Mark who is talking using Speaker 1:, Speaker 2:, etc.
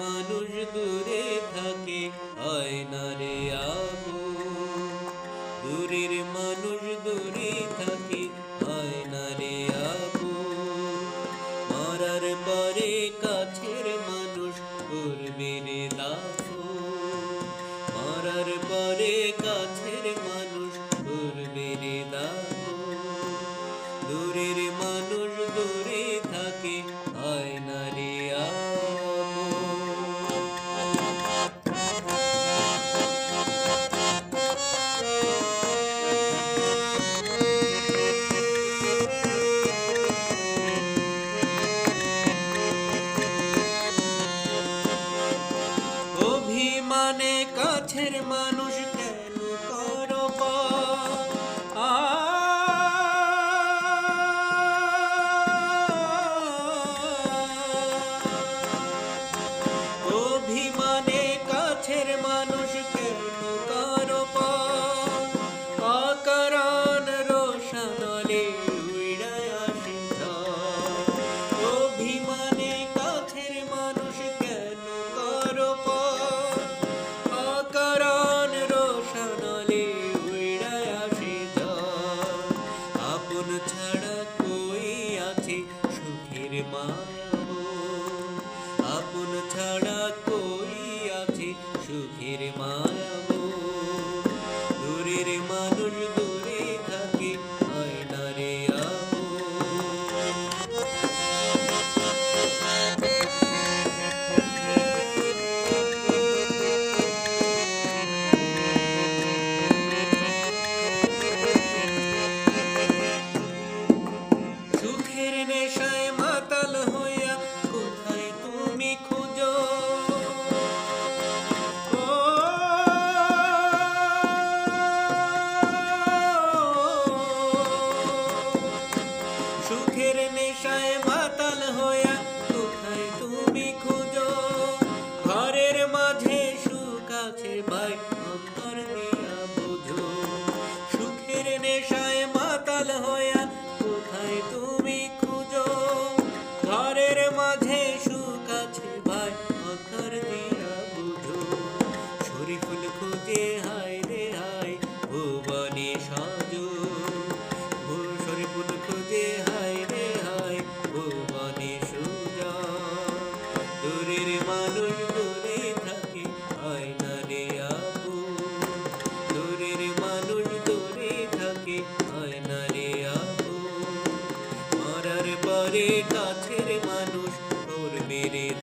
Speaker 1: মানুষ দূরে থাকে হয় না রে আপন। দূরের মানুষ দূরে থাকে হয় না রে আপন। মরার পরে কাছের মানুষ করবে রে দাফন। মরার পরে কাছের মানুষ করবে রে দাফন। দূরের মানুষ দূরে থাকে হয় না রে অভিমানে কাছের মানুষ কেন করো অভিমানে কাছের মানুষ কেন করো অকারণ রোশনলে উড়ায় আসে অভিমানে কাছের মানুষ কেন করো অকারণ রোশনলে উড়ায় আসে আপন ছাড়া কই আছে সুখের মায়াবো। আপন ছাড়া কই আছে সুখের মায়াবো। দূরের মানুষ দূরে থাকে হয় না রে সুখের নেশায় মাতাল হইয়া কোথায় তুমি খুঁজো